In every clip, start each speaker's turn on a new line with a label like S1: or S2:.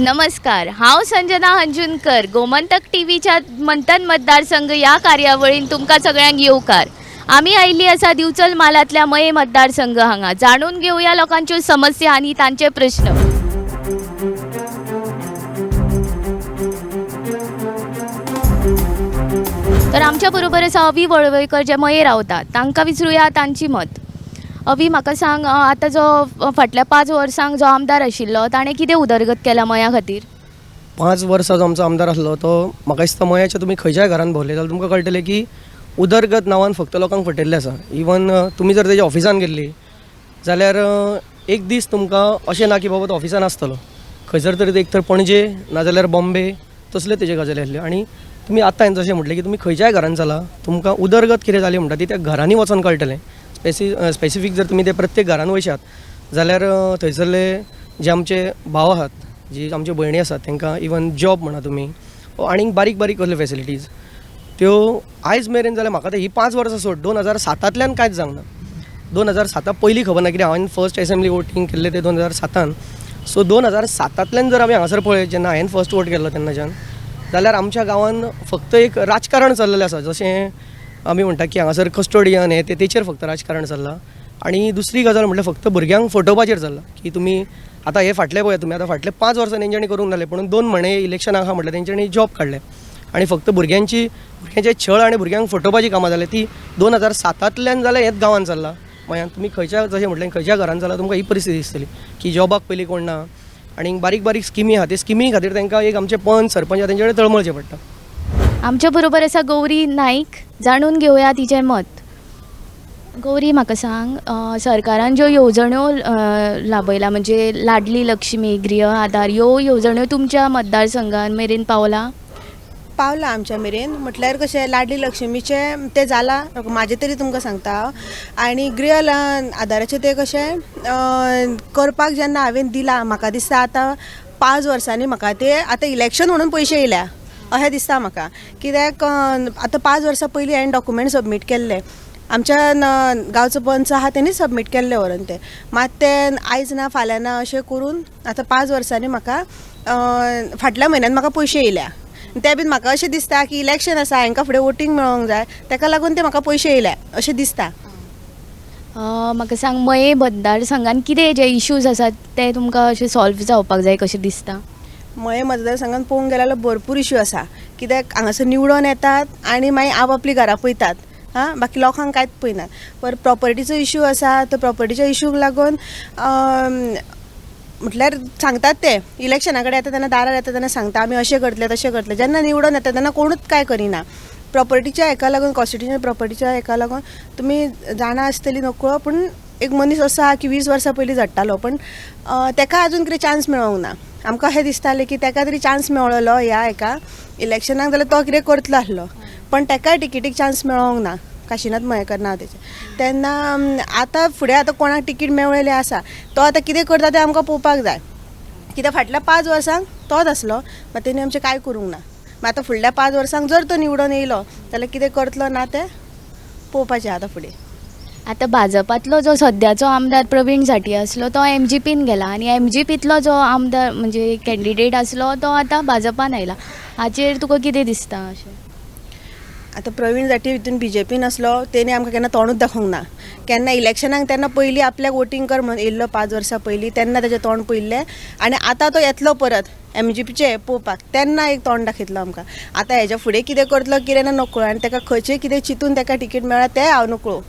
S1: नमस्कार, हांव संजना हंजुनकर. गोमंतक टीव्हीच्या मंथन मतदारसंघ या कार्यावळीन तुमकां सगळ्यांक येवकार. आमी आयिल्ली आसा दिवचल मालांतल्या मये मतदारसंघ हांगा. जाणून घेवया लोकांच्यो समस्या आनी तांचे प्रश्न. तर आमच्या बरोबर आसा अवी वळवयकर जे मये रावतात. तांकां विचारूया तांची मत. अवी, म्हाका सांग, आतां जो फाटल्या 5 वर्सांक जो आमदार आशिल्लो ताणें कितें उदरगत केला मया खातीर?
S2: 5 वर्सां जो आमचो आमदार आसलो तो म्हाका दिसता मयाच्या तुमी खंयच्याय घरान भोंवले जाल्यार तुमकां कळटलें की उदरगत नांवान फक्त लोकांक फटयल्लें आसा. इवन तुमी जर तेज्या ऑफिसान गेल्ली जाल्यार एक दीस तुमकां अशें ना की बाबा तो ऑफिसान आसतलो. खंयसर तरी एक तर पणजे नाजाल्यार बॉम्बे तसले तेजे गजाली आसल्यो. आनी तुमी आतां हांवें जशें म्हटलें की तुमी खंयच्याय घरान चला तुमकां उदरगत कितें जाली म्हणटा ती त्या घरांनी वचोन कळटलें. स्पेसिफीक जर तुमी ते प्रत्येक घरान वयशात जाल्यार थंयसरले जे आमचे भाव आहात, जी आमच्यो भयणी आसात, तांकां इवन जॉब म्हणा तुमी आनीक बारीक बारीक कसल्यो फॅसिलिटीज त्यो आयज मेरेन जाल्यार म्हाका ही 5 वर्सां सोड 2007तल्यान कांयच जावंक ना. 2007 पयलीं खबर ना कित्याक हांवें फर्स्ट असेंब्ली वोटींग केल्लें तें 2007. सो 2007तल्यान जर आमी हांगासर पळयत जेन्ना हांवें फर्स्ट वोट केल्लो तेन्नाच्यान जाल्यार आमच्या गांवांत फक्त एक राजकारण चल्लेलें आसा. जशें आमी म्हणटा की हांगासर कस्टोडियन हें तेचेर फक्त राजकारण चल्लां. आनी दुसरी गजाल म्हटल्यार फक्त भुरग्यांक फटोवपाचेर चल्लां की तुमी आतां हे फाटले पळय तुमी आतां फाटले 5 वर्सां तेंच्यांनी करूंक नासले पूण 2 म्हयने इलेक्शनाक आहा म्हटल्यार तेंच्यांनी जॉब काडले. आनी फक्त भुरग्यांचे छळ आनी भुरग्यांक फटोवपाची कामां जाली ती 2007तल्यान जाल्यार हेच गांवांत चल्लां. मयान तुमी खंयच्या जशें म्हटलें खंयच्या घरान चला तुमकां ही परिस्थिती दिसतली की जॉबाक पयलीं कोण ना आनी बारीक बारीक स्किमी आहा. ते स्किमी खातीर तांकां एक आमचे पंच सरपंच तेंचे कडेन तळमळचें पडटा.
S1: आमच्या बरोबर आसा गौरी नाईक. जाणून घेवया तिचें मत. गौरी, म्हाका सांग, सरकारान ज्यो येवजण्यो लाभयला म्हणजे लाडली लक्ष्मी, गृह आधार, ह्यो येवजण्यो तुमच्या मतदारसंघान मेरेन पावला
S3: आमच्या मेरेन. म्हटल्यार कशें लाडली लक्ष्मीचें तें जालां म्हाजें तरी तुमकां सांगता. आनी गृह आधाराचें तें कशें करपाक जेन्ना हांवें दिलां म्हाका दिसता आतां 5 वर्सांनी म्हाका तें आतां इलेक्शन म्हणून पयशे येयल्या अशें दिसता म्हाका. कित्याक आतां 5 वर्सां पयलीं हांवें डॉक्युमेंट सबमीट केल्ले. आमच्या गांवचो पंच आहा तेणी सबमीट केल्ले व्हरून ते मात तें आयज ना फाल्यां ना अशें करून आतां 5 वर्सांनी म्हाका फाटल्या म्हयन्यान म्हाका पयशे येयल्या. ते बीन म्हाका अशें दिसता की इलेक्शन आसा हांकां फुडें वोटींग मेळोंक जाय ताका लागून ते म्हाका पयशे येयल्या अशें दिसता.
S1: म्हाका सांग, मये मतदारसंघान कितें जे इश्यूज आसात ते तुमकां अशें सॉल्व जावपाक जाय कशें दिसता?
S3: मये मतदारसंघान पळोवंक गेल्यार भरपूर इश्यू आसा. कित्याक हांगासर निवडून येतात आनी मागीर आपली घरा पळयतात. बाकी लोकांक कांयच पळयनात. पर प्रॉपर्टीचो इश्यू आसा तो प्रॉपर्टीच्या इश्यूक लागून म्हटल्यार सांगतात ते इलेक्शना कडेन येता तेन्ना दारार येता तेन्ना सांगता आमी अशें करतले तशें करतले. जेन्ना निवडून येता तेन्ना कोणूच कांय करिना. प्रॉपर्टीच्या हेका लागून कॉन्स्टिट्युशनल प्रॉपर्टीच्या हेका लागून तुमी जाणा आसतली नकळो पूण एक मनीस असो आहा की 20 वर्सां पयलीं झडटालो पण ताका आजून कितें चान्स मेळोंक ना. आमकां अशें दिसतालें की ताका तरी चान्स मेळ्ळो ह्या हेका इलेक्शनाक जाल्यार तो कितें करतलो आसलो पण ताकाय टिकेटीक चान्स मेळोंक ना. काशिनाथ मयेकर नांव तेचें. तेन्ना आतां फुडें आतां कोणाक टिकीट मेळ्ळेलें आसा तो आतां कितें करता तें आमकां पळोवपाक जाय. कित्याक फाटल्या 5 वर्सांक तोच आसलो मात तेणी आमचें कांय करूंक ना. मात आतां फुडल्या 5 वर्सांक जर तो निवडून येयलो जाल्यार कितें करतलो ना तें पळोवपाचें आतां फुडें.
S1: आतां भाजपातलो जो सद्याचो आमदार प्रवीण साठी आसलो तो MGPन गेला आनी MGPतलो जो आमदार म्हणजे कॅन्डिडेट आसलो तो आतां भाजपान आयला. हाचेर तुका कितें दिसता? अशें
S3: आतां प्रवीण जाटी हितून BJPन आसलो तेणी आमकां केन्ना तोंडूच दाखोवंक ना. केन्ना इलेक्शनाक तेन्ना पयलीं आपल्याक वोटींग कर म्हणून येयल्लो 5 वर्सां पयलीं तेन्ना तेजें तोंड पयल्लें आनी आतां तो येतलो परत MGPचे पळोवपाक तेन्ना एक तोंड दाखयतलो आमकां. आतां हेज्या फुडें कितें करतलो कितें ना नकळो आनी ताका खंयचें कितें चिंतून ताका टिकेट मेळ्ळा तें हांव नकळो.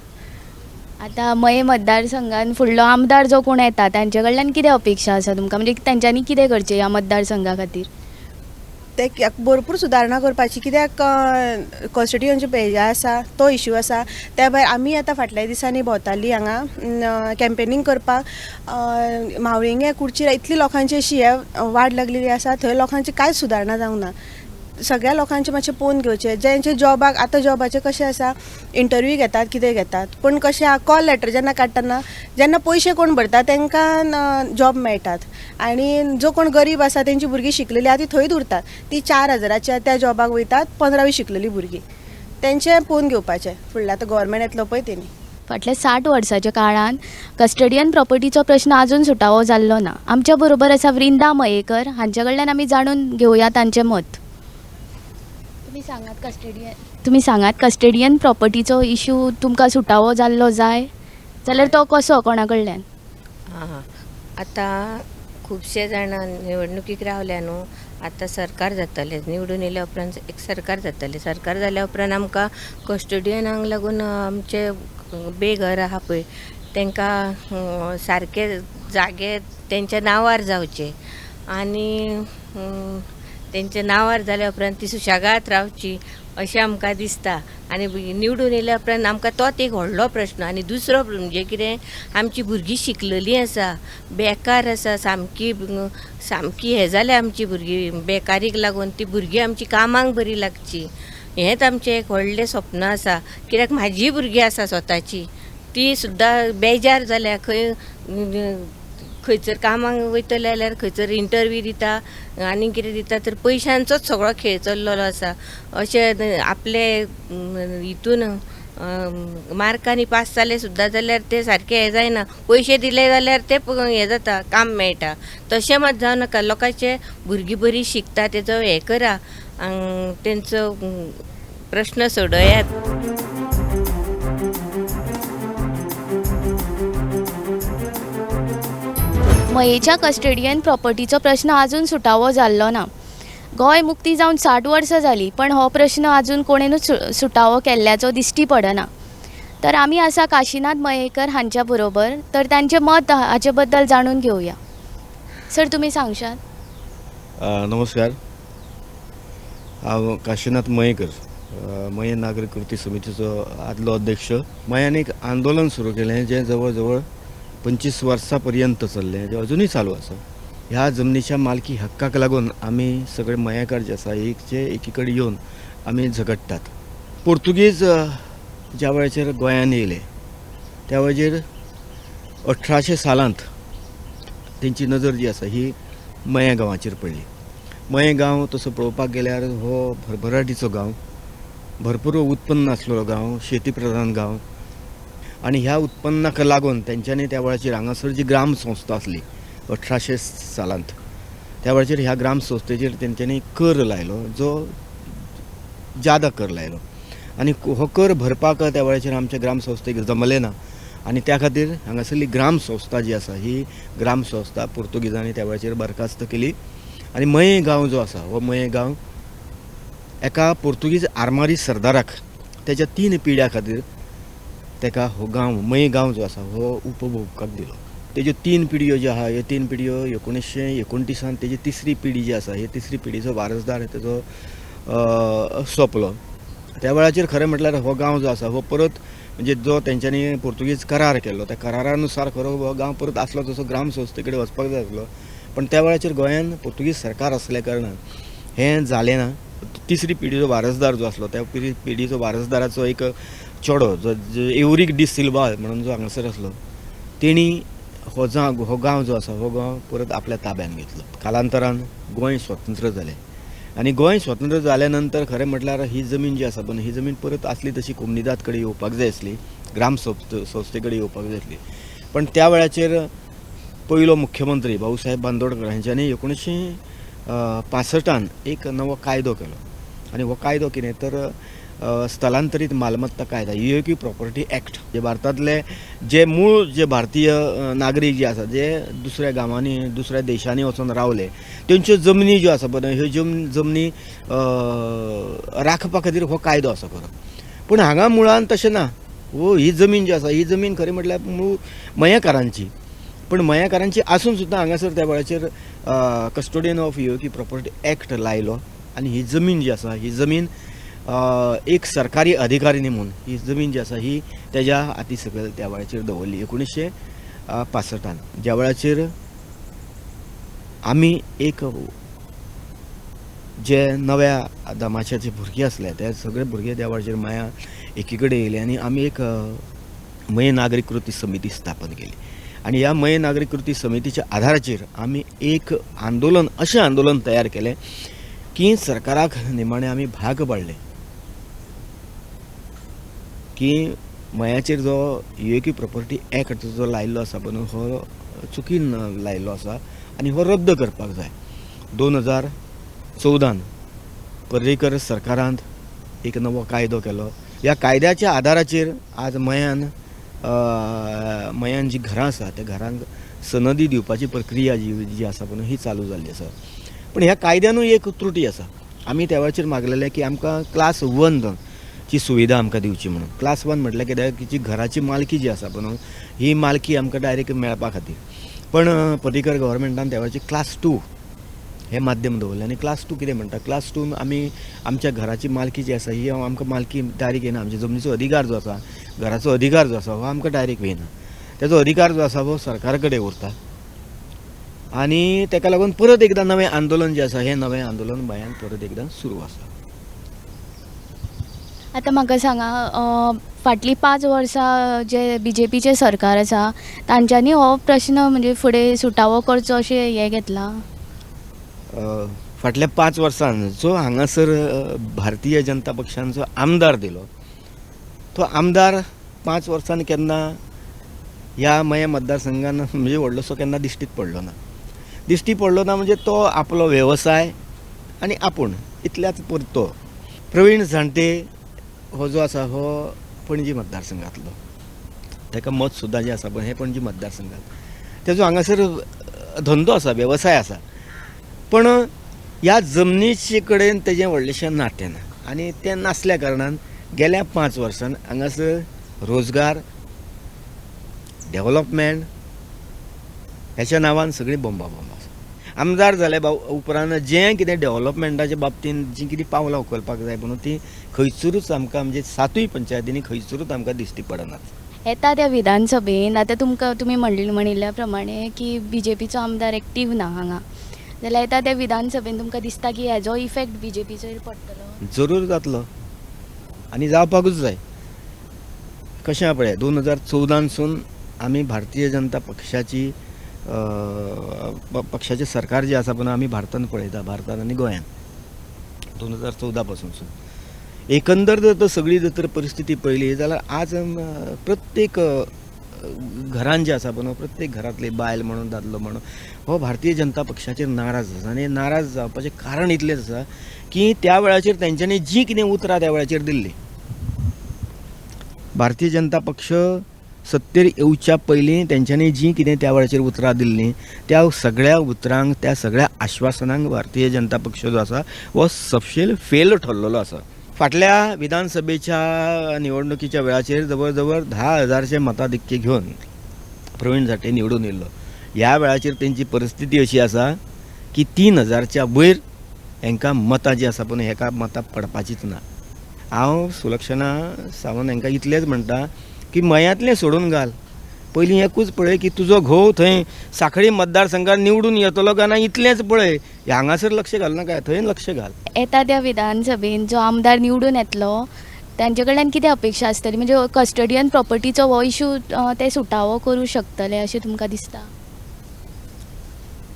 S1: आतां मये मतदारसंघान फुडलो आमदार जो कोण येता तांचे कडल्यान कितें अपेक्षा आसा तुमकां? म्हणजे तांच्यांनी कितें करचें ह्या मतदारसंघा खातीर?
S3: ते भरपूर सुदारणा करपाची. कित्याक कॉन्स्टिट्युशनचे हेजे आसा तो इश्यू आसा. त्या भायर आमी आतां फाटल्या दिसांनी भोंवतालीं हांगा कॅम्पेनींग करपाक मावळिंगे कुर्चीर इतली लोकांची अशी वाड लागलेली आसा थंय लोकांची कांयच सुदारणा जावंक ना. सगळ्या लोकांचें मातशें पळोवन घेवचें. जेंचे जॉबाक आतां जॉबाचें कशें आसा इंटरव्यू घेतात कितें घेतात पूण कशें आहा कॉल लेटर जेन्ना काडटना जेन्ना पयशे कोण भरता तांकां जॉब मेळटात आनी जो कोण गरीब आसा तेंची भुरगीं शिकलेलीं आहा ती थंयच उरतात. ती 4,000च्या त्या जॉबाक वयतात 15वी शिकलेलीं भुरगीं. तेंचें पळोवन घेवपाचें फुडलें आतां गव्हर्मेंट येतलो पळय तेणी.
S1: फाटल्या 60 वर्साच्या काळान कस्टडियन प्रॉपर्टीचो प्रश्न अजून सुटावो जाल्लो ना. आमच्या बरोबर आसा वृंदा मयेकर, हांच्या कडल्यान आमी जाणून घेवया तांचें मत. तुम्ही सांगात कस्टडियन प्रॉपर्टीचो इशू तुमकां सुटावो जाल्लो जाय जाल्यार तो कसो, कोणा कडल्यान?
S4: हां, आतां खुबशे जाण निवडणुकीक रावल्या न्हू. आतां सरकार जातले, निवडून येयल्या उपरांत एक सरकार जातले. सरकार जाल्या उपरांत आमकां कस्टडियनाक लागून आमचे बेघर आहा पळय तांकां सारके जागे तेंच्या नांवार जावचे आनी तेंच्या नांवार जाल्या उपरांत ती सुशेगाद रावची अशें आमकां दिसता. आनी निवडून येयल्या उपरांत आमकां तोच एक व्हडलो प्रश्न. आनी दुसरो म्हणजे कितें, आमची भुरगीं शिकलेलीं आसा, बेकार आसा, सामकी हें जाल्या आमची भुरगीं बेकारीक लागून. ती भुरगीं आमची कामाक बरी लागची, हेंच आमचें एक व्हडलें स्वप्न आसा. कित्याक म्हाजीय भुरगीं आसा स्वताची, ती सुद्दां बेजार जाल्या. खंयसर कामाक वयतले जाल्यार खंयसर इंटरव्यू दिता आनी कितें दिता तर पयशांचोच सगळो खेळ चल्लेलो आसा. अशें आपले हितून मार्कांनी पास जाले सुद्दां जाल्यार ते सारके हें जायना. पयशे दिले जाल्यार ते हें जाता, काम मेळटा. तशें मात जावं नाका. लोकांचे भुरगीं बरीं शिकता तेजो हें करा, तेंचो प्रश्न सोडयात.
S1: मयेच्या कस्टडियन प्रॉपर्टीचो प्रश्न अजून सुटावो जाल्लो ना. गोंय मुक्ती जावन 60 वर्सां जालीं पण हो प्रश्न अजून कोणेनूच सुटावो केल्ल्याचो दिश्टी पडना. तर आमी आसा काशीनाथ मयेकर हांच्या बरोबर, तर तांचें मत हाचे बद्दल जाणून घेवया. सर, तुमी सांगशात?
S5: नमस्कार, हांव काशीनाथ मयेकर, मये नागरीक कृती समितीचो आदलो अध्यक्ष. मयान एक आंदोलन सुरू केलें जें जवळ जवळ 25 वर्सां पर्यंत चल्लें, जें अजुनूय चालू आसा. ह्या जमनीच्या मालकी हक्काक लागून आमी सगळे मयेकार जे आसा एकी कडेन येवन आमी झगडटात. पोर्तुगीज ज्या वेळाचेर गोंयांत येयले त्या वेळाचेर 1800 सालांत तेंची नजर जी आसा ही मये गांवाचेर पडली. मये गांव तसो पळोवपाक गेल्यार हो भरभराटीचो गांव, भरपूर उत्पन्न आसलेलो गांव, शेती प्रधान गांव. आनी ह्या उत्पन्नाक लागून तेंच्यांनी त्या वेळाचेर हांगासर जी ग्राम संस्था आसली 1800 सालांत, त्या वेळाचेर ह्या ग्राम संस्थेचेर तेंच्यांनी कर लायलो, जो ज्यादा कर लायलो. आनी हो कर भरपाक त्या वेळाचेर आमच्या ग्राम संस्थेक जमलें ना. आनी त्या खातीर हांगासरली ग्राम संस्था जी आसा ही ग्राम संस्था पोर्तुगीजांनी त्या वेळाचेर बरखास्त केली. आनी मये गांव जो आसा हो मये गांव एका पोर्तुगीज आरमारी सरदाराक तेच्या 3 पिढ्या खातीर तेका हो गांव मये गांव जो आसा हो उपभोगाक दिलो. तेज्यो 3 पिढयो ज्यो आहा ह्यो 3 पिढयो 1929 तेजी 3री पिढी जी आसा ही 3री पिढीचो वारसदार तेजो सोंपलो. त्या वेळाचेर खरें म्हटल्यार हो गांव जो आसा हो परत म्हणजे जो तेंच्यांनी पोर्तुगीज करार केल्लो त्या करारानुसार खरो हो गांव परत आसलो तसो ग्राम संस्थे कडेन वचपाक जाय आसलो. पण त्या वेळाचेर गोंयांत पोर्तुगीज सरकार आसल्या कारणान हें जालें ना. 3री पिढीचो वारसदार जो आसलो त्या पिढीचो वारसदाराचो एक चेडो जो एवरीक डी सिल्वा म्हणून जो हांगासर आसलो तेणी हो गांव जो आसा हो गांव परत आपल्या ताब्यान घेतलो. कालांतरान गोंय स्वतंत्र जालें आनी गोंय स्वतंत्र जाल्या नंतर खरें म्हटल्यार ही जमीन जी आसा पण ही जमीन परत आसली तशी कोमनीदाद कडेन येवपाक जाय आसली, ग्राम संस्थे कडेन येवपाक जाय आसली. पण त्या वेळाचेर पयलो मुख्यमंत्री भाऊसाहेब बांदोडकर हांच्यांनी 1965 एक नवो कायदो केलो. आनी हो कायदो कितें तर स्थलांतरीत मालमत्ता कायदा यूएकी प्रॉपर्टी एक्ट. जे भारतांतले जे मूळ जे भारतीय नागरीक जे आसा जे दुसऱ्या गांवांनी दुसऱ्या देशांनी वचून रावले तेंच्यो जमनी ज्यो आसा पळय ह्यो जमनी राखपा खातीर हो कायदो आसा खरो. पूण हांगा मुळान तशें ना. ही जमीन जी आसा ही जमीन खरी म्हटल्यार मूळ मयेकारांची. पण मयेकारांची आसून सुद्दां हांगासर त्या वेळाचेर कस्टोडियन ऑफ यूएकी प्रॉपर्टी एक्ट लायलो. आनी ही जमीन जी आसा ही जमीन एक सरकारी अधिकारी नेमून ही जमीन जी आसा ही तेज्या हाती सकयल त्या वेळाचेर दवरली. 1965 ज्या वेळाचेर आमी एक जे नव्या धमाचे जे भुरगे आसले ते सगळे भुरगे त्या वेळाचेर मया एकी कडेन येयले आनी आमी एक मये नागरीक कृती समिती स्थापन केली. आनी ह्या मये नागरीक कृती समितीच्या आधाराचेर आमी एक आंदोलन अशें आंदोलन तयार केलें की सरकाराक निमाणें आमी भाग पाडले की मयाचेर जो युएकी प्रॉपर्टी एक्ट जो लायिल्लो आसा पळय हो चुकीन लायिल्लो आसा आनी हो रद्द करपाक जाय. 2014 पर्रीकर सरकारान एक नवो कायदो केलो. ह्या कायद्याच्या आदाराचेर आज मयान जी घरां आसा त्या घरांक सनदी दिवपाची प्रक्रिया जी आसा पळय ही चालू जाल्ली आसा. पण ह्या कायद्यानूय एक त्रुटी आसा. आमी त्या वेळाचेर मागलेले की आमकां क्लास 1 ची सुविधा आमकां दिवची म्हणून. क्लास 1 म्हटल्यार कित्याक जी घराची मालकी जी आसा पळय ही मालकी आमकां डायरेक्ट मेळपा खातीर. पण पर्रीकर गव्हर्मेंटान त्या वेळाचेर क्लास 2 हे माध्यम दवरलें आनी क्लास 2 कितें म्हणटा क्लास 2 आमी आमच्या घराची मालकी जी आसा ही आमकां मालकी डायरेक्ट येना. आमच्या जमनीचो अधिकार जो आसा घराचो अधिकार जो आसा हो आमकां डायरेक्ट येना. तेजो अधिकार जो आसा हो सरकारा कडेन उरता आनी तेका लागून परत एकदां नवें आंदोलन जें आसा हें नवें आंदोलन मयान परत एकदां सुरू आसा.
S1: आतां म्हाका सांगा फाटलीं 5 वर्सां जे BJPचें सरकार आसा तांच्यांनी हो प्रश्न म्हणजे फुडें सुटावो करचो अशें हें घेतलां.
S5: फाटल्या 5 वर्सांत जो हांगासर भारतीय जनता पक्षान जो आमदार दिलो तो आमदार 5 वर्सांनी केन्ना ह्या मया मतदारसंघान म्हणजे व्हडलोसो केन्ना दिश्टीत पडलो ना. दिश्टी पडलो ना म्हणजे तो आपलो वेवसाय आनी आपूण इतल्याच पुरतो. प्रवीण झांटे हो जो आसा हो पणजी मतदारसंघातलो. ताका मत सुद्दां जें आसा पळय हें पणजी मतदारसंघात. तेजो हांगासर धंदो आसा वेवसाय आसा. पण ह्या जमनीचे कडेन तेजें व्हडलेशें नातें ना आनी तें नासल्या कारणान गेल्या 5 वर्सांत हांगासर रोजगार डेव्हलपमेंट ह्याच्या नांवान सगळी बोंबा आसा. आमदार जाल्या उपरांत जें कितें डेव्हलपमेंटाच्या बाबतींत जी कितें पावलां उखलपाक जाय म्हणून ती खंयसरूच आमकां म्हणजे 7 पंचायतींनी खंयसरूच आमकां दिश्टी पडनात.
S1: येता त्या विधानसभेन आतां तुमी म्हणिल्ल्या प्रमाणे की BJPचो आमदार एक्टीव ना हांगा जाल्यार येता त्या विधानसभेन तुमकां दिसता की हेजो इफेक्ट BJPचेर पडटलो.
S5: जरूर जातलो आनी जावपाकूच जाय. कशें आहा पळय 2014सून आमी भारतीय जनता पक्षाची पक्षाचें सरकार जें आसा पळय आमी भारतांत पळयता भारतांत आनी गोंयांत 2014 पासून एकंदर जर सगळी जर परिस्थिती पळयली जाल्यार आज प्रत्येक घरान जे आसा पळय प्रत्येक घरांतली बायल म्हणून दादलो म्हणून हो भारतीय जनता पक्षाचेर नाराज आसा. आनी नाराज जावपाचें कारण इतलेंच आसा की त्या वेळाचेर तेंच्यांनी जी कितें उतरां त्या वेळाचेर दिल्ली भारतीय जनता पक्ष सत्तेर येवच्या पयलीं तेंच्यांनी जी कितें त्या वेळाचेर उतरां दिल्लीं त्या सगळ्या उतरांक त्या सगळ्या आश्वासनांक भारतीय जनता पक्ष जो आसा हो सपशेल फेल ठरलेलो आसा. फाटल्या विधानसभेच्या निवडणुकीच्या वेळाचेर जवळ जवळ 10,000चे मताधिक्य घेवन प्रवीण झांटे निवडून येयल्लो. ह्या वेळाचेर तेंची परिस्थिती अशी आसा की 3,000च्या वयर हांकां मतां जी आसा पळय हेका मतां पडपाचीच ना. हांव सुलक्षणा सावंत हांकां इतलेंच म्हणटा की मयांतलें सोडून घाल. पयलीं एकूच पळय की तुजो घोव थंय सांखळी मतदारसंघात निवडून येतलो काय ना इतलेंच पळय. हांगासर लक्ष घाल नाका थंय लक्ष घाल.
S1: येता त्या विधानसभेन जो आमदार निवडून येतलो तांचे कडल्यान कितें अपेक्षा आसतली म्हणजे कस्टडियन प्रॉपर्टीचो हो इशू ते सुटावो करूं शकतले अशें तुमकां दिसता.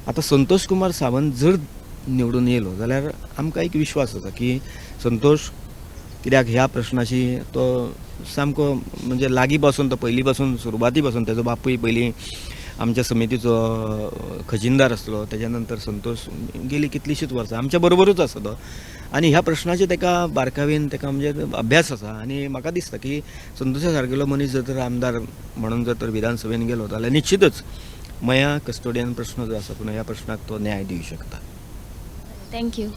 S5: आतां संतोष कुमार सावंत जर निवडून येयलो जाल्यार आमकां एक विश्वास आसा की संतोष कित्याक ह्या प्रश्नाची तो सामको म्हणजे लागीं पासून तो पयलीं पासून सुरवाती पासून तेजो बापूय पयलीं आमच्या समितीचो खजिनदार आसलो. तेच्या नंतर संतोष गेली कितलींशींच वर्सां आमच्या बरोबरूच आसा तो आनी ह्या प्रश्नाचे तेका बारकावेन तेका म्हणजे अभ्यास आसा आनी म्हाका दिसता की संतोशा सारकेलो मनीस जर तर आमदार म्हणून जर तर विधानसभेन गेलो जाल्यार निश्चितच मया कस्टोडियन प्रश्न जो आसा पूण ह्या प्रश्नाक तो न्याय दिवं शकता.
S1: थँक्यू.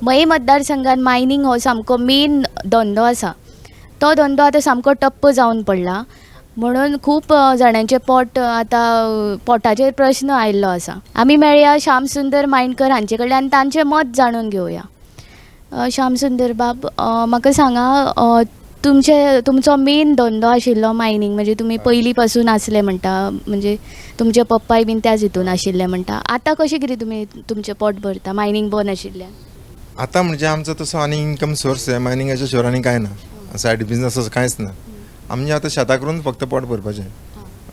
S1: मये मतदारसंघात मायनींग हो सामको मेन धंदो आसा. तो धंदो आतां सामको टप्प जावन पडला म्हणून खूब जाणांचे पोट आतां पोटाचेर प्रश्न आयिल्लो आसा. आमी मेळया श्याम सुंदर मायंडकर हांचे कडल्यान तांचें मत जाणून घेवया. श्याम सुंदर बाब म्हाका सांगा तुमचो मेन धंदो आशिल्लो मायनींग म्हणजे तुमी पयलीं पासून आसले म्हणटा म्हणजे तुमचे पप्पाय बीन त्याच हितून आशिल्ले म्हणटा. आतां कशें कितें तुमी तुमचें पोट भरता मायनींग बंद आशिल्ल्यान.
S6: आता म्हणजे आमचा तसो आनी इन्कम सोर्स आहे मायनिंगाच्या शिवाय काय ना सायड बिझनेस असं कांयच ना. आमी आतां शेतां करून फक्त पोट भरपाचें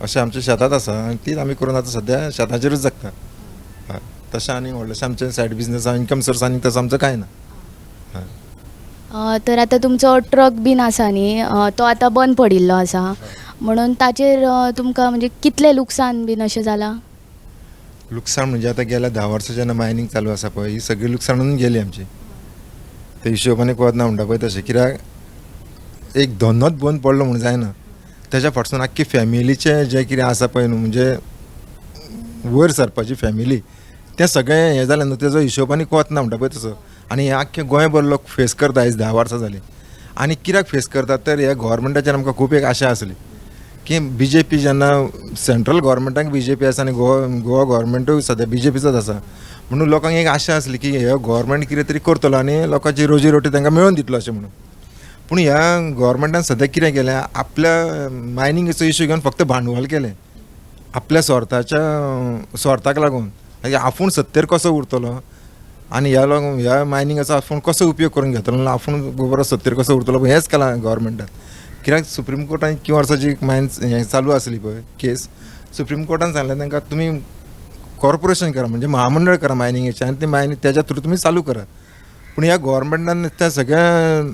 S6: अशें आमच्या शेतात आसा आनी तीच आमी करून आतां सद्या शेताचेरूच जगता. हय तशें आनी व्हडलेशें आमचें सायड बिझनेस इन्कम सोर्स आनी तसो आमचो कांय ना. हय
S1: तर आतां तुमचो ट्रक बीन आसा न्ही तो आतां बंद पडिल्लो आसा म्हणून ताचेर तुमकां म्हणजे कितलें लुकसाण बीन अशें जालां?
S6: लुकसाण म्हणजे आता गेल्या 10 वर्सां जेन्ना मायनींग चालू आसा पळय ही सगळी लुकसाणून गेली आमची. ते हिशोबाने कळत ना म्हणटा पळय तशें, कित्याक एक धंदोच बंद पडलो म्हणून जायना. तेच्या फाटसून आख्खी फॅमिलीचें जें कितें आसा पळय न्हू, म्हणजे वयर सरपाची फॅमिली, तें सगळें हें जालें न्हू, तेजो हिशोबाने कळत ना म्हणटा पळय तसो. आनी हे आख्खे गोंयभर लोक फेस करता आयज 10 वर्सां जालीं. आनी कित्याक फेस करतात तर ह्या गोवोरमेंटाचेर आमकां खूब एक आशा आसली की BJP जेन्ना सेंट्रल गोवोरमेंटाक BJP आसा आनी गोवा गोवोरमेंटूय सद्या BJPचोच आसा, म्हणून लोकांक एक आशा आसली की हे गोवोरमेंट कितें तरी करतलो आनी लोकांची रोजी रोटी तांकां मेळोवन दितलो अशें म्हणून. पूण ह्या गोवोरमेंटान सद्या कितें केलें, आपल्या मायनिंगेचो इशू घेवन फक्त भांडवल केलें आपल्या स्वार्थाक लागून. आपूण सत्तेर कसो उरतलो आनी ह्या मायनिंगाचो आपूण कसो उपयोग करून घेतलो, आपूण बरो सत्तेर कसो उरतलो हेंच केलां गोवोरमेंटान. कित्याक सुप्रीम कोर्टान इतकी वर्सांची मायन हें चालू आसली पळय केस, सुप्रीम कोर्टान सांगलें तांकां तुमी कॉर्पोरेशन करा, म्हणजे महामंडळ करा मायनिंगेचें, आनी ती मायनींग तेज्या थ्रू तुमी चालू करा. पूण ह्या गोवोरमेंटान तें सगळें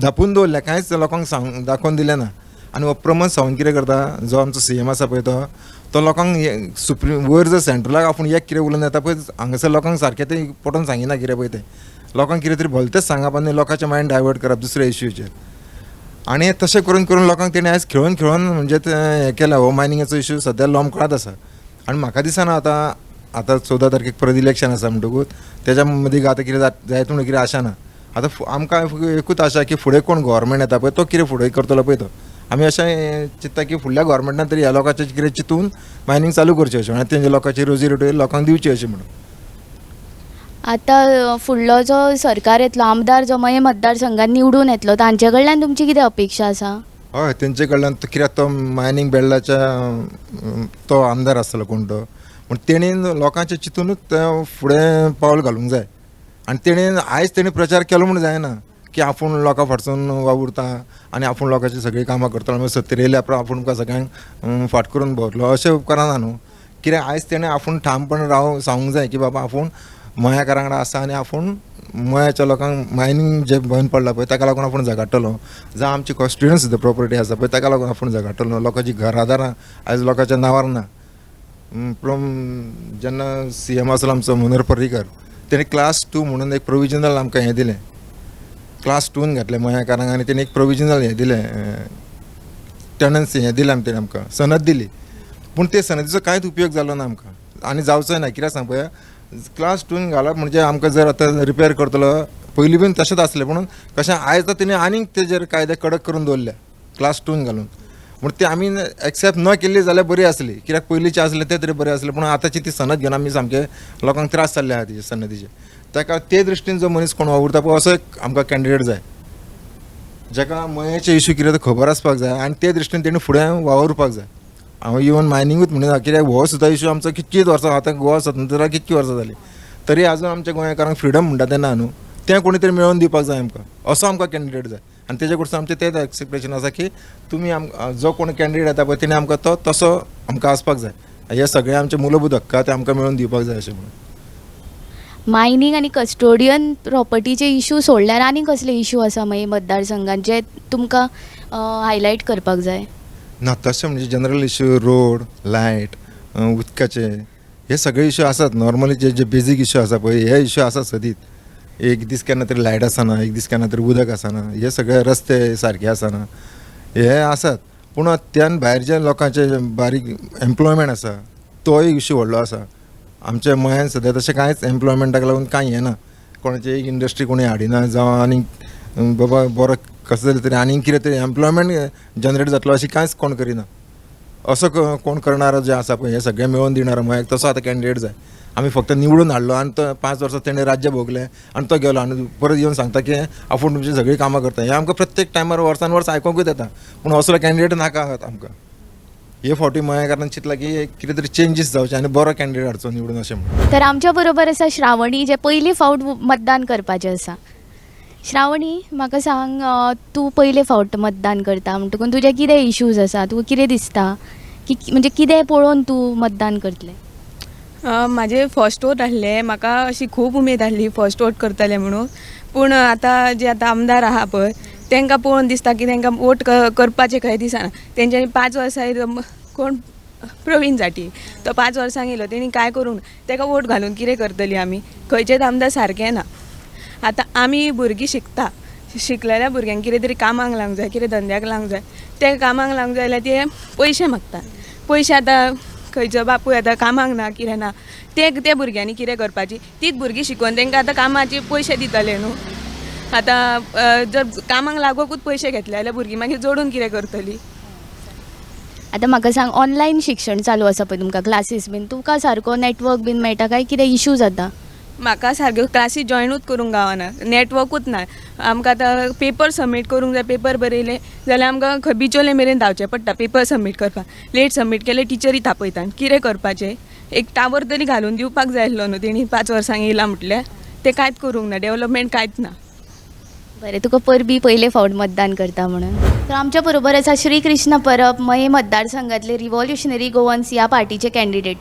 S6: धापून दवरलें, कांयच लोकांक दाखोवन दिलें ना. आनी हो प्रमोद सावंत कितें करता, जो आमचो CM आसा पळय तो लोकांक सुप्रीम वयर जर सेंट्रलाक आपूण एक कितें उलोवन येता पळय हांगासर लोकांक सारकें तें पटोवन सांगिना कितें पळय तें. लोकांक कितें तरी भलतेंच सांगप आनी लोकांचें मायंड डायवर्ट करप दुसऱ्या इश्यूचेर. आनी तशें करून करून लोकांक तेणें आयज खेळून म्हणजे तें हें केलां. हो मायनिंगाचो इश्यू सद्या लोंबकळात आसा. आनी म्हाका दिसना आतां 14 तारखेक परत इलेक्शन आसा म्हणटकूच तेज्या मदीं आतां कितें जायत म्हणून कितें आशा ना. आतां आमकां एकूच आशा की फुडें कोण गोवोरमेंट येता पळय तो कितें फुडें करतलो पळय तो. आमी अशें चिंत्ता की फुडल्या गोवोरमेंटान तरी ह्या लोकांचें कितें चिंतून मायनींग चालू करचें अशें, आनी तेंच्या लोकांची रोजी रोटी लोकांक दिवची अशें म्हणून.
S1: आतां फुडलो जो सरकार येतलो, आमदार जो मये मतदारसंघात निवडून येतलो, तांचे कडल्यान तुमची कितें अपेक्षा आसा?
S6: हय, तेंचे कडल्यान कित्याक तो मायनींग बेल्डाच्या तो आमदार आसतलो कोण तो, पूण तेणीन लोकांचें चिंतूनच तें फुडें पावल घालूंक जाय. आनी तेणें प्रचार केलो म्हणून जायना की आपूण लोकां फाटसून वावुरता आनी आपूण लोकांची सगळीं कामां करतलो, मागीर सत्तेर येयल्या उपरांत आपूण तुमकां सगळ्यांक फाट करून भोंवतलो अशें उपकारना न्हू. कित्याक आयज तेणें आपूण ठामपण सांगूंक जाय की बाबा आपूण मयाकारां वांगडा आसा आनी आपूण मयाच्या लोकांक मायनींग जें बंद पडलां पळय ताका लागून आपूण झगडटलो. जावं आमची कॉन्स्टिट्युएन्सी सुद्दां प्रॉपर्टी आसा पळय ताका लागून आपूण झगडटलो. लोकांची घरादारां आयज लोकांच्या नांवार ना. जेन्ना CM आसलो आमचो मनोहर पर्रीकर, तेणें क्लास 2 म्हणून एक प्रोविजनल आमकां हें दिलें, क्लास 2 घातलें मयाकारांक, आनी तेणें एक प्रोविजनल हें दिलें, टॅनन्सी हें दिलें तेणें आमकां सनद दिली. पूण ते सनदीचो कांयच उपयोग जालो ना आमकां आनी जावचोय ना. कित्याक सांग पळय, क्लास 2 घालप म्हणजे आमकां जर आतां रिपेर करतलो, पयलीं बीन तशेंच आसलें, पूण कशें आयज तेणें आनीक तेजेर कायदे कडक करून दवरल्या क्लास 2 घालून. पूण ती आमी एक्सेप्ट न केल्ली जाल्यार बरी आसली, कित्याक पयलींचे आसले ते तरी बरें आसलें. पूण आतांची ती सनद घेवन आमी सामके लोकांक त्रास जाल्ले आहा तेजे सनदीचे. ताका ते दृश्टीन जो मनीस कोण वावुरता पळय असो एक आमकां कॅन्डिडेट जाय, जाका मयाचे इश्यू कितें तो खबर आसपाक जाय आनी ते दृश्टीन तेणें फुडें वावुरपाक जाय. हांव इवन मायनिंगूच म्हणून कित्याक हो सुद्दां इश्यू आमचो कितकीच वर्सां, आतां गोवा स्वतंत्र कितकी वर्सां जाली तरी आजून आमच्या गोंयकारांक फ्रिडम म्हणटा तेन्ना न्हू तें कोणी तरी मेळोवन दिवपाक जाय आमकां, असो आमकां कॅन्डिडेट जाय. आनी तेजे कडसून आमचें तेंच एक्सपेक्टेशन आसा की तुमी जो कोण कॅन्डिडेट येता पळय तेणें आमकां तो तसो आमकां आसपाक जाय. हे सगळे आमचे मूलभूत हक्क ते आमकां मेळोवन दिवपाक जाय अशें म्हणून.
S1: मायनींग आनी कस्टोडियन प्रॉपर्टीचे इशू सोडल्यार आनी कसले इशू आसा मागीर मतदारसंघात जे तुमकां हायलायट करपाक जाय?
S6: ना तशें म्हणजे जनरल इश्यू रोड, लायट, उदकाचे हे सगळे इश्यू आसात. नॉर्मली जे बेजीक इश्यू आसा पळय हे इश्यू आसात सदीत. एक दीस केन्ना तरी लायट आसना, एक दीस केन्ना तरी उदक आसना, हे सगळे रस्ते सारके आसना, हे आसात. पूण त्यान भायर जे लोकांचे बारीक एम्प्लॉयमेंट आसा तोय इश्यू व्हडलो आसा. आमच्या मयान सद्या तशें कांयच एम्प्लॉयमेंटाक लागून कांय हें ना. कोणाची एक इंडस्ट्री कोणी हाडिना, जावं आनी बाबा बरो कसो जाल्यार तरी आनीक कितें तरी एम्प्लॉयमेंट जनरेट जातलो अशें कांयच कोण करिना. असो कोण करणारो जे आसा पळय हे सगळें मेळोवन दिणारो मयाक तसो आतां कॅन्डिडेट जाय. आमी फक्त निवडून हाडलो आनी तो 5 वर्सां तेणें राज्य भोगलें आनी तो गेलो आनी परत येवन सांगता की आपूण तुमची सगळीं कामां करता. हें आमकां प्रत्येक टायमार वर्सान वर्स आयकोंकूच येता. पूण असलो कॅन्डिडेट नाका आमकां. हे फावटी मयाकारान चिंतलां की कितें तरी चेंजीस जावचे आनी बरो कॅन्डिडेट हाडचो निवडून अशें म्हणून.
S1: तर आमच्या बरोबर आसा श्रावणी, जे पयली फावट मतदान करपाचें आसा. श्रावणी, म्हाका सांग, तूं पयले फावट मतदान करता म्हणटकून तुजे कितें इश्यूज आसा, तुका कितें दिसता की म्हणजे कितें पळोवन तूं मतदान करतलें?
S7: म्हाजे फर्स्ट वोट आहले, म्हाका अशी खूब उमेद आहली फर्स्ट वोट करतले म्हणून. पूण आतां जे आतां आमदार आहा पळय तांकां पळोवन दिसता की तांकां वोट करपाचें खंय दिसना. तेंच्यांनी 5 वर्सां कोण प्रवीण जाटी तो 5 वर्सांक येयलो, तेणी काय करूंक ना. ताका वोट घालून कितें करतली आमी? खंयचेच आमदार सारकें ना. आतां आमी भुरगीं शिकता, शिकलेल्या भुरग्यांक कितें तरी कामाक लावंक जाय, कितें धंद्याक लावंक जाय. ते कामाक लावंक जाय जाल्यार ते पयशे मागतात. पयशे आतां खंयचो बापूय आतां कामाक ना, कितें ना, ते भुरग्यांनी कितें करपाची? तीच भुरगीं शिकून तांकां आतां कामाचे पयशे दितले न्हू. आतां जर कामाक लागोकूच पयशे घेतले जाल्यार भुरगीं मागीर जोडून कितें करतलीं?
S1: आतां म्हाका सांग, ऑनलायन शिक्षण चालू आसा पळय तुमकां, क्लासीस बीन, तुमकां सारको नेटवर्क बीन मेळटा काय कितें इशू जाता?
S7: म्हाका सारक्यो क्लासी जॉयनूच करूंक गावना, नेटवर्कूच ना. आमकां आतां पेपर सबमीट करूंक जाय, पेपर बरयले जाल्यार आमकां खंय बिचोले मेरेन धांवचें पडटा पेपर सबमीट करपाक. लेट सबमीट केले टिचरी तापयतात. कितें करपाचें? एक टावर तरी घालून दिवपाक जाय आसलो न्हू तेणी 5 वर्सांक येयला म्हटल्यार. ते कांयच करूंक ना, डेवलपमेंट कांयच ना.
S1: बरें, तुका परबी पयले फावट मतदान करता म्हणून. तर आमच्या बरोबर आसा श्री कृष्ण परब, मये मतदारसंघातले रिव्हॉल्युशनरी गोवन्स ह्या पार्टीचे कॅन्डिडेट.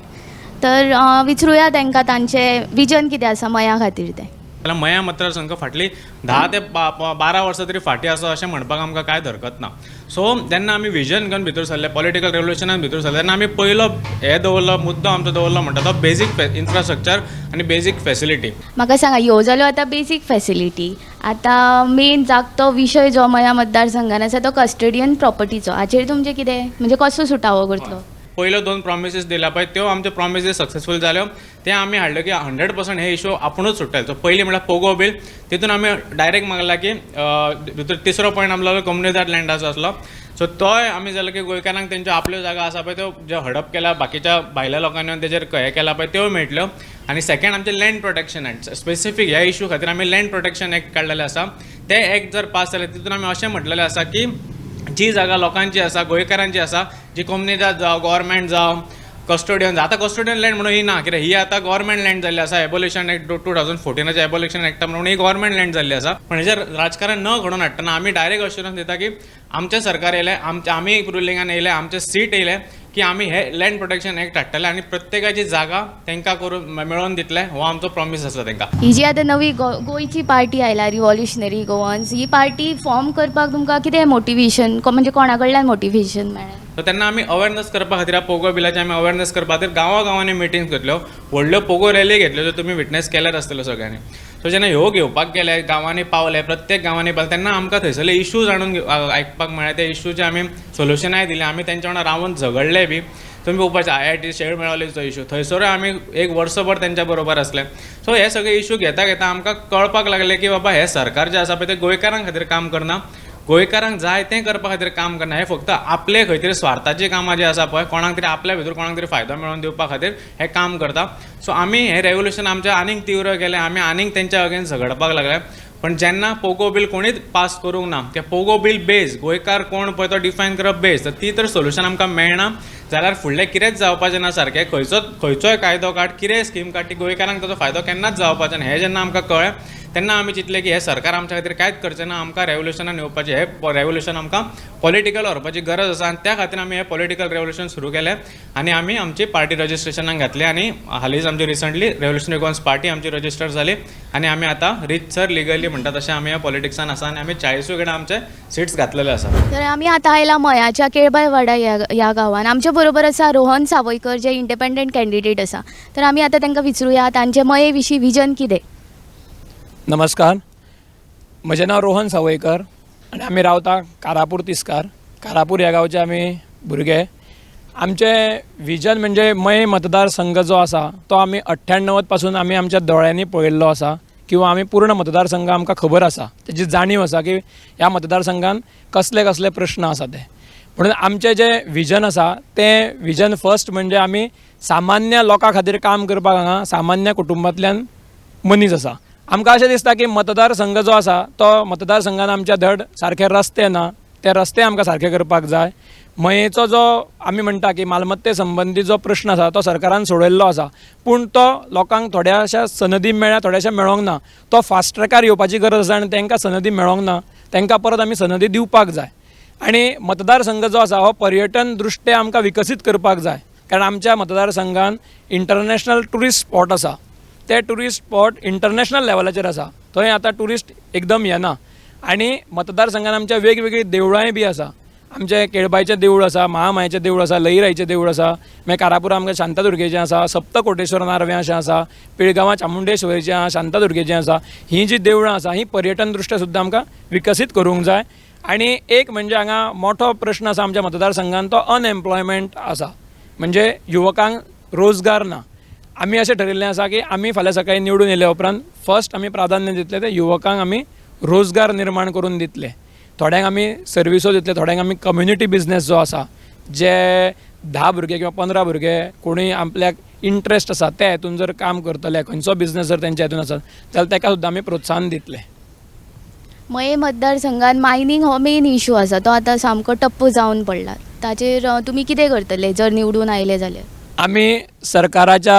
S1: तर विचारूया तांकां तांचें विजन कितें आसा मया खातीर तें.
S8: जाल्यार मया मतदारसंघ फाटली 10 ते 12 वर्सां तरी फाटीं आसा अशें म्हणपाक आमकां कांय हरकत ना. सो जेन्ना आमी विजन घेवन भितर सरले, पॉलिटिकल रेवल्युशनान भितर सरले, तेन्ना आमी पयलो हे दवरलो, मुद्दो आमचो दवरलो म्हणटा तो बेजीक इन्फ्रास्ट्रक्चर आनी बेजीक फेसिलिटी.
S1: म्हाका सांगा, ह्यो जालो आतां बेजीक फेसिलिटी. आतां मेन जागतो विशय जो मया मतदारसंघान आसा तो कस्टडियन प्रॉपर्टीचो. हाचेर तुमचें कितें, म्हणजे कसो सुटावो करतलो?
S8: पयल्यो 2 प्रॉमिसीस दिल्या पळय त्यो आमच्यो प्रॉमिसीस सक्सेसफूल जाल्यो. ते आमी हाडले की 100% हे इशू आपुणूच सुट्टायचो. पयलीं म्हळ्यार पोगो बील, तितून आमी डायरेक्ट मागला की भितर तिसरो पॉयंट आमलो कम्युनिदाद लँडाचो आसलो. सो तोय आमी जालो की गोंयकारांक तेंच्यो आपल्यो जागा आसा पळय त्यो ज्यो हडप केल्या बाकीच्या भायल्या लोकांनी येवन तेजेर हे केला पळय त्यो मेळटल्यो. आनी सेकेंड आमचें लँड प्रोटेक्शन एक्ट, स्पेसिफीक ह्या इशू खातीर आमी लँड प्रोटेक्शन एक्ट काडलेले आसा. ते एक्ट जर पास जालें तितून आमी अशें म्हटलेलें आसा की जी जागा लोकांची आसा, गोंयकारांची आसा, जी कम्युनिदाद जावं, गव्हर्मेंट जावं, कस्टोडियन जावं. आतां कस्टोडियन लँड म्हणून ही ना, कित्याक ही आतां गव्हर्मेंट लँड जाल्ली आसा. एबोल्युशन एक्ट 2014 एबोल्युशन एक्टा म्हणून ही गव्हर्मेंट लँड जाल्ली आसा. पण हेजेर राजकारण न घडोवन हाडटना आमी डायरेक्ट अश्युरन्स दिता की आमचें सरकार येयलें, आमी रुलिंगान येयले, आमचें सीट येयलें की आमी हे लँड प्रोटेक्शन एक्ट हाडटले आनी प्रत्येकाची जागा तांकां करून मेळोवन दितले. हो आमचो प्रॉमीस आसा तांकां.
S1: ही जी आतां नवी गोंयची पार्टी आयला, रिव्हॉल्युशनरी गोवन्स, ही पार्टी फॉर्म करपाक तुमकां कितें मोटिवेशन, म्हणजे कोणा कडल्यान मोटिवेशन मेळ्ळें?
S8: सो तेन्ना आमी अवेरनस करपा खातीर, पोगो बिलाची आमी अवेरनस करपा खातीर गांवांनी मिटींग्स घेतल्यो, व्हडल्यो पोगो रॅली घेतल्यो, ज्यो तुमी विटनेस केल्यार आसतल्यो सगळ्यांनी. सो जेन्ना ह्यो घेवपाक गेले, गांवांनी पावले, प्रत्येक गांवांनी पावले, तेन्ना आमकां थंयसरले इशू जाणून आयकपाक मेळ्ळे. ते इशूचे आमी सोल्युशनाय दिलें. आमी तेंच्या वांगडा रावन झगडले बी. तुमी पळोवपाचें IIT शेड मेळोवलीचो इशू, थंयसरूय आमी एक वर्सभर तेंच्या बरोबर आसले. सो हे सगळे इशू घेता घेता आमकां कळपाक लागलें की बाबा हे सरकार जें आसा पळय तें गोंयकारां खातीर काम करना, गोंयकारांक जाय तें करपा खातीर काम करना. हे फक्त आपले खंय तरी स्वार्थाची कामां जी आसा पळय, कोणाक तरी आपल्या भितर कोणाक तरी फायदो मेळोवन दिवपा खातीर हे काम करता. सो आमी हें रेवल्युशन आमचें आनीक तीव्र केलें. आमी आनीक तेंच्या अगेन्स्ट झगडपाक लागले. पण जेन्ना पोगो बील कोणीच पास करूंक ना, ते पोगो बील बेज गोंयकार कोण पळय तो डिफायन करप बेज, तर ती तर सोल्युशन आमकां मेळना जाल्यार फुडलें कितेंच जावपाचें ना सारकें. खंयचोय कायदो काड, कितेंय स्कीम काड, ती गोंयकारांक ताचो फायदो केन्नाच जावपाचो ना. हें जेन्ना आमकां कळ्ळें तेन्ना आमी चिंतलें की हें सरकार आमच्या खातीर कांयच करचें ना, आमकां रेवल्युशनान येवपाचें. हें रेवल्युशन आमकां पॉलिटिकल व्हरपाची गरज आसा आनी त्या खातीर आमी हें पॉलिटिकल रेवल्युशन सुरू केलें आनी आमी आमची पार्टी रजिस्ट्रेशनाक घातली. आनी हालींच आमची रिसंटली रेवल्युशनरी गोवन्स पार्टी आमची रजिस्टर जाली आनी आमी आतां रितसर लिगली म्हणटा तशें आमी ह्या पॉलिटिक्सान आसा आनी आमी 40 कडेन आमचे सीट्स घातलेले आसा.
S1: तर आमी आतां आयला मयाच्या केळबाय वाडा ह्या गांवान. आमच्या बरोबर आसा रोहन सावयकर, जे इंडिपेंडंट कॅन्डिडेट आसा. तर आमी आतां तांकां विचारूया तांचे मये विशीं विजन कितें.
S9: नमस्कार, म्हजें नांव रोहन सावयकर आनी आमी रावता कारापूर तिस्कार. कारापूर ह्या गांवचे आमी भुरगे. आमचें विजन म्हणजे मये मतदारसंघ जो आसा तो आमी 98 पासून आमी आमच्या दोळ्यांनी पळयल्लो आसा, किंवा आमी पूर्ण मतदारसंघ आमकां खबर आसा, तेजी जाणीव आसा की ह्या मतदारसंघान कसले कसले प्रश्न आसा ते. म्हणून आमचें जें विजन आसा तें विजन फर्स्ट म्हणजे आमी सामान्य लोकां खातीर काम करपाक हांगा सामान्य कुटुंबांतल्यान मनीस आसा. आमकां अशें दिसता की मतदारसंघ जो आसा तो मतदारसंघान आमच्या धड सारके रस्ते ना, ते रस्ते आमकां सारके करपाक जाय. मयेचो जो आमी म्हणटा की मालमत्ते संबंधी जो प्रश्न आसा तो सरकारान सोडयल्लो आसा, पूण तो लोकांक थोड्याशा सनदी मेळ्ळ्या, थोड्याशा मेळोंक ना. तो फास्ट ट्रॅकार येवपाची गरज आसा आनी तांकां सनदी मेळोंक ना. तांकां परत आमी सनदी दिवपाक जाय. आनी मतदारसंघ जो आसा हो पर्यटन दृश्ट्या आमकां विकसीत करपाक जाय. कारण आमच्या मतदारसंघान इंटरनॅशनल टुरिस्ट स्पॉट आसा, ते टुरिस्ट स्पॉट इंटरनॅशनल लेवलाचेर आसा, थंय आतां टुरिस्ट एकदम येना. आनी मतदारसंघान आमच्या वेगवेगळी देवळांय बी आसा. आमचें केळबायचें देवूळ आसा, महामायेचें देवूळ आसा, लईराईचें देवूळ आसा, मागीर कारापुरा आमकां शांतादुर्गेचें आसा, सप्तकोटेश्वर नारव्याचें आसा, पिळगांवां चामुंडेश्वरीचें आसा, शांतादुर्गेचें आसा. हीं जीं देवळां आसा हीं पर्यटन दृश्ट्या सुद्दां आमकां विकसीत करूंक जाय. आनी एक म्हणजे हांगा मोठो प्रश्न आसा आमच्या मतदारसंघान, तो अनएम्प्लॉयमेंट आसा, म्हणजे युवकांक रोजगार ना. आमी अशें ठरयिल्लें आसा की आमी फाल्यां सकाळीं निवडून येयल्या उपरांत फर्स्ट आमी प्राधान्य दितले ते युवकांक आमी रोजगार निर्माण करून दितले. थोड्यांक आमी सर्विसो दितले, थोड्यांक आमी कम्युनिटी बिजनेस जो आसा, जे 10 भुरगे किंवा 15 भुरगे कोणूय आपल्याक इंट्रस्ट आसा ते हातून जर काम करतले, खंयचो बिजनेस जर तेंच्या हातून आसा जाल्यार ताका सुद्दां आमी प्रोत्साहन दितले.
S1: मये मतदारसंघात मायनींग हो मेन इशू आसा, तो आतां सामको टप्प जावन पडला. ताचेर तुमी कितें करतले जर निवडून आयले जाल्यार?
S9: आमी सरकाराचेर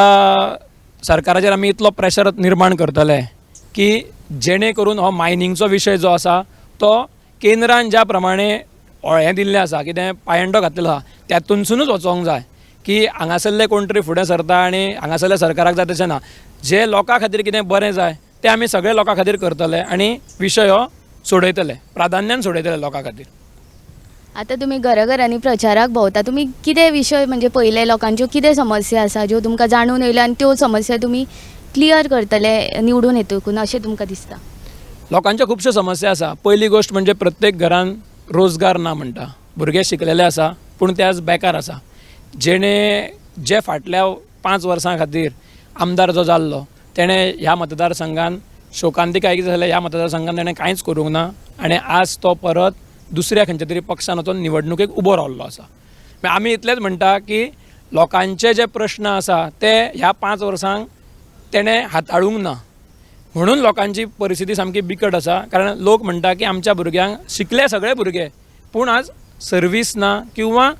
S9: आमी इतलो प्रेशर निर्माण करतले की जेणे करून हो मायनिंगचो विशय जो आसा तो केंद्रान ज्या प्रमाणे हें दिल्लें आसा, कितें पायंडो घातलेलो आसा, त्यातूनसूनच वचोंक जाय. की हांगासरले कोण तरी फुडें सरता आनी हांगासरल्या सरकाराक जाय तशें ना. जे लोकां खातीर कितें बरें जाय तें आमी सगळे लोकां खातीर करतले आनी विशय हो सोडयतले, प्राधान्यान सोडयतले लोकां खातीर.
S1: आतां तुमी घराघरांनी प्रचाराक भोंवता, तुमी कितें विशय म्हणजे पयले लोकांच्यो कितें समस्या आसा ज्यो तुमकां जाणून येयल्यो आनी त्यो समस्या तुमी क्लियर करतले निवडून येतकून अशें तुमकां दिसता?
S9: लोकांच्यो खुबश्यो समस्या आसा. पयली गोश्ट म्हणजे प्रत्येक घरान रोजगार ना म्हणटा. भुरगे शिकलेले आसा पूण ते आज बेकार आसा. जे फाटल्या 5 वर्सां खातीर आमदार जो जाल्लो तेणें ह्या मतदारसंघान शोकांतिका जाल्यार ह्या मतदारसंघान तेणें कांयच करूंक ना आनी आज तो परत दुसऱ्या खंयच्या तरी पक्षान वचून निवडणुकेक उबो रावल्लो आसा. आमी इतलेंच म्हणटा की लोकांचे जे प्रश्न आसा ते ह्या 5 वर्सांक तेणें हाताळूंक ना, म्हणून लोकांची परिस्थिती सामकी बिकट आसा. कारण लोक म्हणटा की आमच्या भुरग्यांक शिकले सगळे भुरगे पूण आज सर्वीस ना किंवा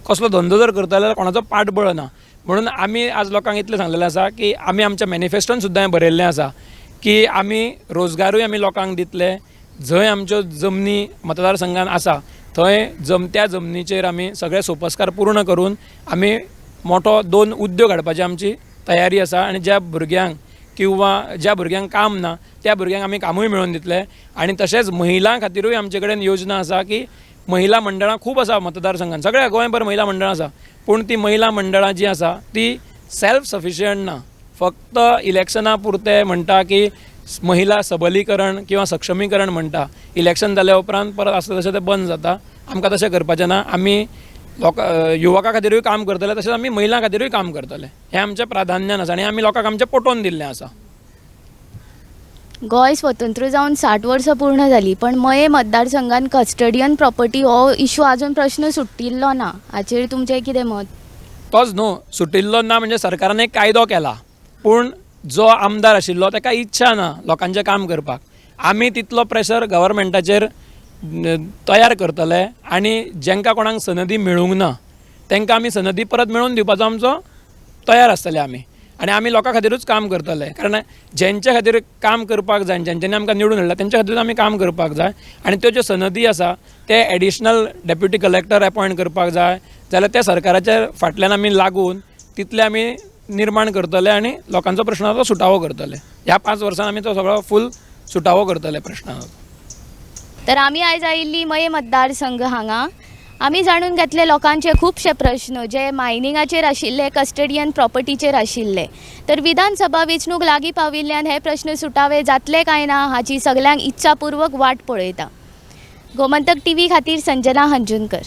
S9: कसलो धंदो जर करता जाल्यार कोणाचो पाठबळ ना. म्हणून आमी आज लोकांक इतलें सांगलेलें आसा की आमी आमच्या मॅनिफेस्टोन सुद्दां हें बरयल्लें आसा की आमी रोजगारूय आमी लोकांक दितले. जंय आमच्यो जमनी मतदारसंघान आसा थंय त्या जमनीचेर आमी सगळे सोपस्कार पूर्ण करून आमी मोठो 2 उद्योग हाडपाची आमची तयारी आसा. आनी ज्या भुरग्यांक काम ना त्या भुरग्यांक आमी कामूय मेळोवन दितले. आनी तशेंच महिलां खातीरूय आमचे कडेन योजना आसा की महिला मंडळां खूब आसा मतदारसंघान, सगळ्या गोंयभर महिला मंडळां आसा पूण ती महिला मंडळां जी आसा ती सेल्फ सफिशियंट ना. फक्त इलेक्शना पुरते म्हणटा की महिला सबलीकरण किंवा सक्षमीकरण म्हणटा, इलेक्शन जाल्या उपरांत परत आसता तशें तें बंद जाता. आमकां तशें करपाचें ना. आमी युवकां खातीरूय काम करतले, तशेंच आमी महिलां खातीरूय काम करतले. हें आमचें प्राधान्यान आसा आनी आमी लोकांक आमचें पटोवन दिल्लें आसा.
S1: गोंय स्वतंत्र जावन 60 वर्सां पूर्ण जाली पण मये मतदारसंघान कस्टडियन प्रॉपर्टी हो इशू आजून प्रश्न सुट्टिल्लो ना. हाचेर तुमचें कितें मत?
S9: तोच न्हू, सुटिल्लो ना म्हणजे सरकारान एक कायदो केला पूण जो आमदार आशिल्लो ताका इच्छा ना लोकांचें काम करपाक. आमी तितलो प्रेशर गव्हर्मेंटाचेर तयार करतले आनी जेंकां कोणाक सनदी मेळूंक ना तांकां आमी सनदी परत मेळोवन दिवपाचो आमचो तयार आसतले आमी. आनी आमी लोकां खातीरूच काम करतले. कारण जेंचे खातीर काम करपाक जाय, जेंच्यांनी आमकां निवडून हाडला तेंच्या खातीर आमी काम करपाक जाय. आनी त्यो ज्यो सनदी आसा ते एडिशनल डेप्युटी कलेक्टर अपॉयंट करपाक जाय जाल्यार त्या सरकाराच्या फाटल्यान आमी लागून तितले आमी निर्माण करतले आनी लोकांचो प्रश्नाचो सुटावो करतले. ह्या 5 वर्सांत आमी तो सगळो फूल सुटावो करतले प्रश्नाचो.
S1: तर आमी आयज आयिल्ली मये मतदारसंघ हांगा आमी जाणून घेतले लोकांचे खुबशे प्रश्न जे मायनिंगाचेर आशिल्ले, कस्टडियन प्रॉपर्टीचेर आशिल्ले. तर विधानसभा वेंचणूक लागीं पाविल्ल्यान हे प्रश्न सुटावे जातले काय ना हाची सगळ्यांक इच्छापूर्वक वाट पळयता. गोमंतक TV खातीर संजना हंजुनकर.